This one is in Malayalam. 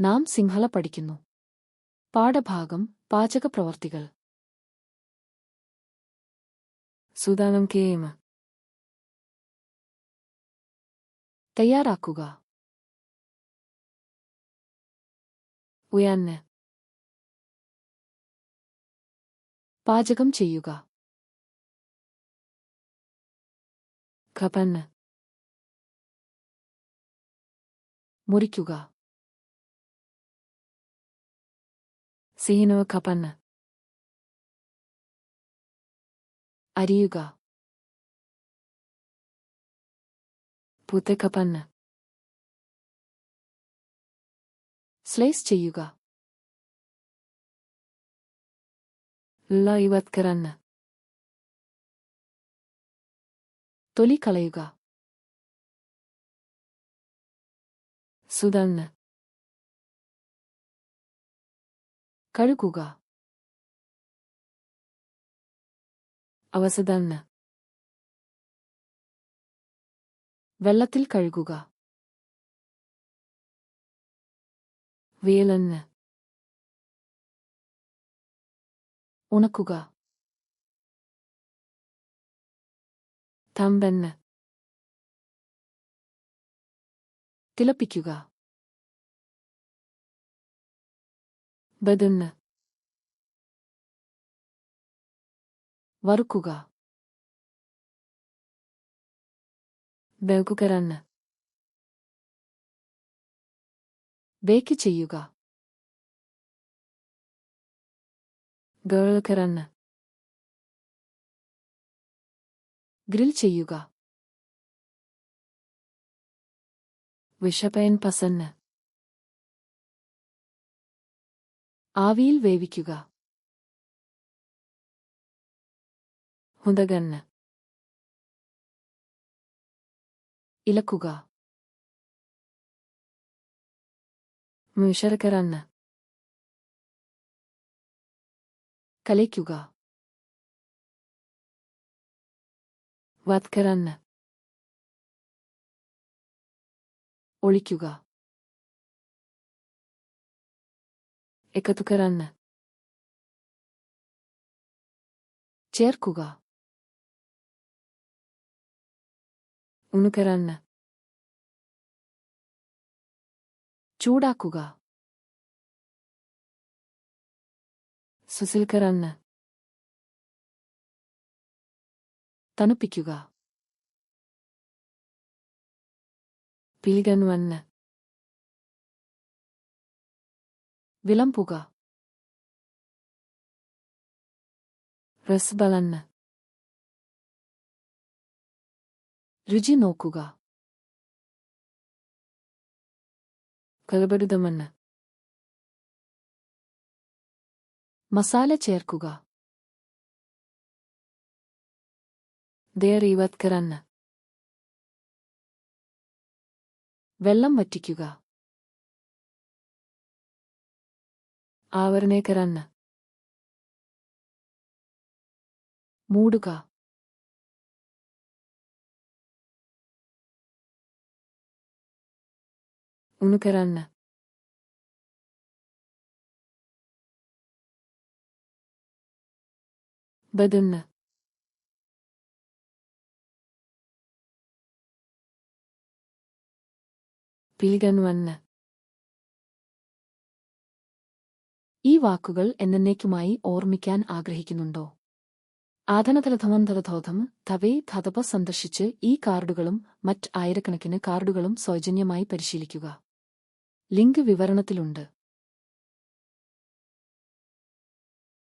നാം സിംഹള പഠിക്കുന്നു. പാഠഭാഗം പാചകപ്രവർത്തികൾ. സുദാനം കേമ. തയ്യാറാക്കുക. ഉയർന്ന്. പാചകം ചെയ്യുക. ഖപന്ന്. മുറിക്കുക. സീനോ ഖപന്ന്. അരിയുക. പുത്തെ ഖപന്ന്. സ്ലൈസ് ചെയ്യുക. ലൈവത്കരന്ന്. തൊലി കളയുക. സുദന്ന്. കഴുകുക. അവസദന്ന്. വെള്ളത്തിൽ കഴുകുക. വേലന്ന്. ഉണക്കുക. തമ്പെന്ന്. തിളപ്പിക്കുക. ബദന്ന്. വറുക്കുക. ബേകുകരന്ന്. ബേക്ക് ചെയ്യുക. ഗേൾക്കരന്ന്. ഗ്രിൽ ചെയ്യുക. വിഷപയൻ പസന്ന്. ആവിയിൽ വേവിക്കുക. ഹുന്തകന്ന്. ഇളക്കുക. മുഷറക്കരന്ന്. കലയ്ക്കുക. വത്കരന്ന്. ഒളിക്കുക. എക്കത്തുകരന്ന്. ചേർക്കുക. ഉണുകരന്ന്. ചൂടാക്കുക. സുസിൽക്കരന്ന്. തണുപ്പിക്കുക. പിൽകനുവന്ന്. വിളമ്പുക. റസ്ബലന്ന്. രുചി നോക്കുക. കലബരുതമെന്ന്. മസാല ചേർക്കുക. ദേറിവത്കരന്ന്. വെള്ളം വറ്റിക്കുക. ആവരണേക്കരന്ന്. മൂടുക. ഉണുകരന്ന്. ബദന്ന്. പിൽകനുവന്ന്. ഈ വാക്കുകൾ എന്നേക്കുമായി ഓർമ്മിക്കാൻ ആഗ്രഹിക്കുന്നുണ്ടോ? ആധനതലധമന്തലധോധം തവേ ധതപ സന്ദർശിച്ച് ഈ കാർഡുകളും മറ്റ് ആയിരക്കണക്കിന് കാർഡുകളും സൗജന്യമായി പരിശീലിക്കുക. ലിങ്ക് വിവരണത്തിലുണ്ട്.